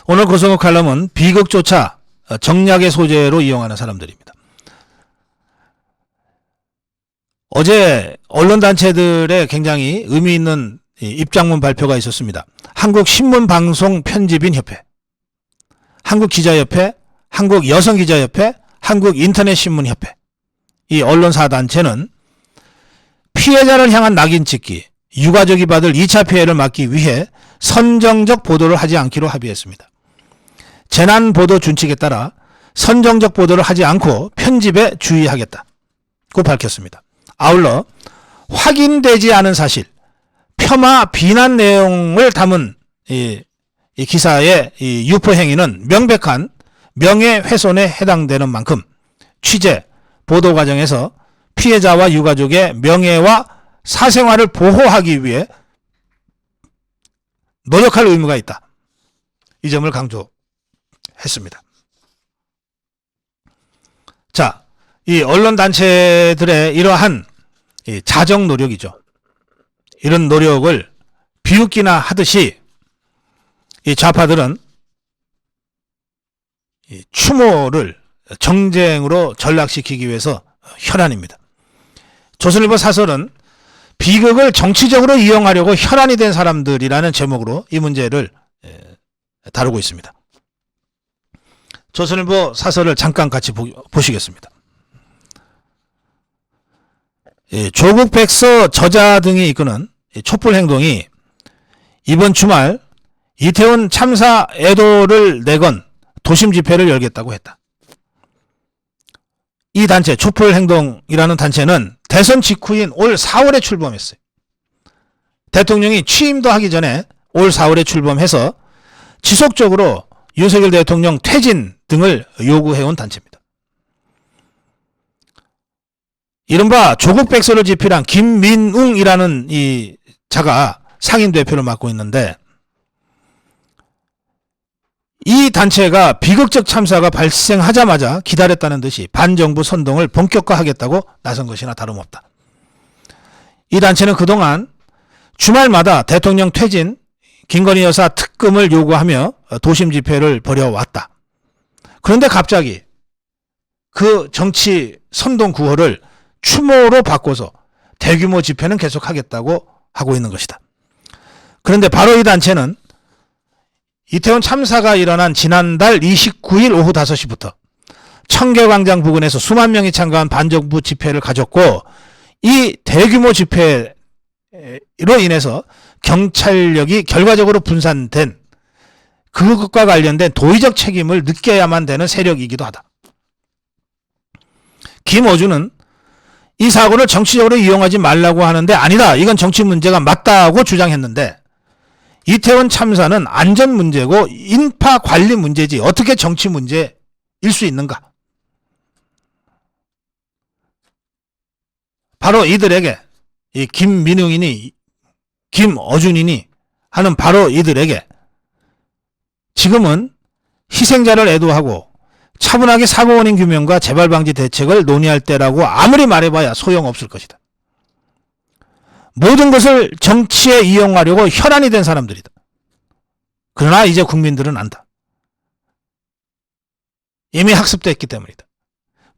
오늘 고성호 칼럼은 비극조차 정략의 소재로 이용하는 사람들입니다. 어제 언론단체들의 굉장히 의미 있는 입장문 발표가 있었습니다. 한국신문방송편집인협회, 한국기자협회, 한국여성기자협회, 한국인터넷신문협회, 이 언론사 단체는 피해자를 향한 낙인 찍기, 유가족이 받을 2차 피해를 막기 위해 선정적 보도를 하지 않기로 합의했습니다. 재난보도 준칙에 따라 선정적 보도를 하지 않고 편집에 주의하겠다고 밝혔습니다. 아울러 확인되지 않은 사실, 폄하 비난 내용을 담은 이 기사의 이 유포 행위는 명백한 명예훼손에 해당되는 만큼 취재, 보도 과정에서 피해자와 유가족의 명예와 사생활을 보호하기 위해 노력할 의무가 있다. 이 점을 강조했습니다. 자, 이 언론단체들의 이러한 자정 노력이죠. 이런 노력을 비웃기나 하듯이 이 좌파들은 이 추모를 정쟁으로 전락시키기 위해서 혈안입니다. 조선일보 사설은 비극을 정치적으로 이용하려고 혈안이 된 사람들이라는 제목으로 이 문제를 다루고 있습니다. 조선일보 사설을 잠깐 같이 보시겠습니다. 조국 백서 저자 등이 이끄는 촛불 행동이 이번 주말 이태원 참사 애도를 내건 도심 집회를 열겠다고 했다. 이 단체, 촛불 행동이라는 단체는 대선 직후인 올 4월에 출범했어요. 대통령이 취임도 하기 전에 올 4월에 출범해서 지속적으로 윤석열 대통령 퇴진 등을 요구해온 단체입니다. 이른바 조국 백서를 집필한 김민웅이라는 이 자가 상임 대표를 맡고 있는데, 이 단체가 비극적 참사가 발생하자마자 기다렸다는 듯이 반정부 선동을 본격화하겠다고 나선 것이나 다름없다. 이 단체는 그동안 주말마다 대통령 퇴진, 김건희 여사 특검을 요구하며 도심 집회를 벌여왔다. 그런데 갑자기 그 정치 선동 구호를 추모로 바꿔서 대규모 집회는 계속하겠다고 하고 있는 것이다. 그런데 바로 이 단체는 이태원 참사가 일어난 지난달 29일 오후 5시부터 청계광장 부근에서 수만 명이 참가한 반정부 집회를 가졌고, 이 대규모 집회로 인해서 경찰력이 결과적으로 분산된, 그것과 관련된 도의적 책임을 느껴야만 되는 세력이기도 하다. 김어준은 이 사고를 정치적으로 이용하지 말라고 하는데 아니다, 이건 정치 문제가 맞다고 주장했는데, 이태원 참사는 안전 문제고 인파 관리 문제지 어떻게 정치 문제일 수 있는가? 바로 이들에게, 이 김민웅이니 김어준이니 하는 바로 이들에게 지금은 희생자를 애도하고 차분하게 사고 원인 규명과 재발 방지 대책을 논의할 때라고 아무리 말해봐야 소용없을 것이다. 모든 것을 정치에 이용하려고 혈안이 된 사람들이다. 그러나 이제 국민들은 안다. 이미 학습됐기 때문이다.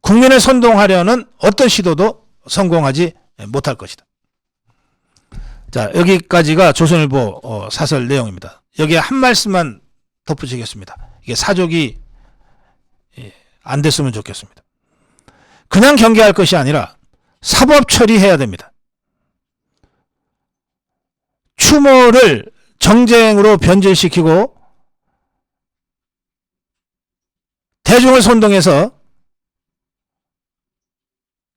국민을 선동하려는 어떤 시도도 성공하지 못할 것이다. 자, 여기까지가 조선일보 사설 내용입니다. 여기에 한 말씀만 덧붙이겠습니다. 이게 사족이 안 됐으면 좋겠습니다. 그냥 경계할 것이 아니라 사법 처리해야 됩니다. 추모를 정쟁으로 변질시키고 대중을 선동해서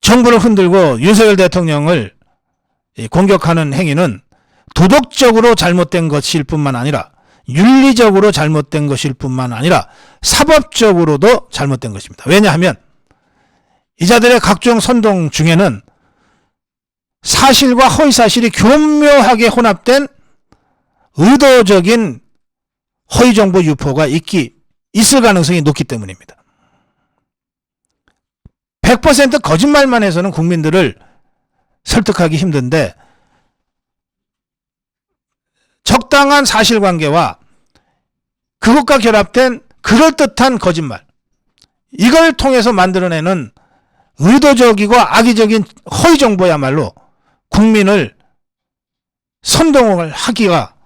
정부를 흔들고 윤석열 대통령을 공격하는 행위는 도덕적으로 잘못된 것일 뿐만 아니라 윤리적으로 잘못된 것일 뿐만 아니라 사법적으로도 잘못된 것입니다. 왜냐하면 이 자들의 각종 선동 중에는 사실과 허위사실이 교묘하게 혼합된 의도적인 허위정보 유포가 있을 가능성이 높기 때문입니다. 100% 거짓말만 해서는 국민들을 설득하기 힘든데, 적당한 사실관계와 그것과 결합된 그럴듯한 거짓말, 이걸 통해서 만들어내는 의도적이고 악의적인 허위 정보야말로 국민을 선동을 하기가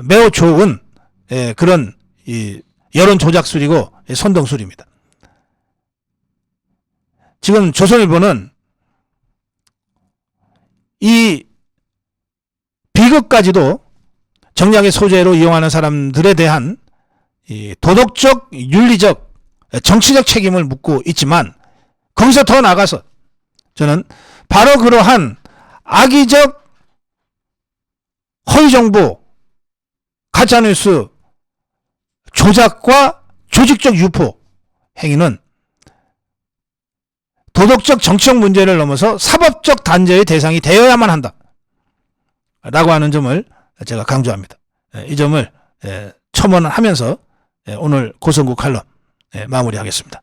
매우 좋은 그런 여론 조작술이고 선동술입니다. 지금 조선일보는 이 비극까지도 정략의 소재로 이용하는 사람들에 대한 도덕적, 윤리적, 정치적 책임을 묻고 있지만, 거기서 더 나가서 저는 바로 그러한 악의적 허위정보, 가짜뉴스 조작과 조직적 유포 행위는 도덕적, 정치적 문제를 넘어서 사법적 단죄의 대상이 되어야만 한다 라고 하는 점을 제가 강조합니다. 이 점을 첨언하면서 오늘 고성국 칼럼 마무리하겠습니다.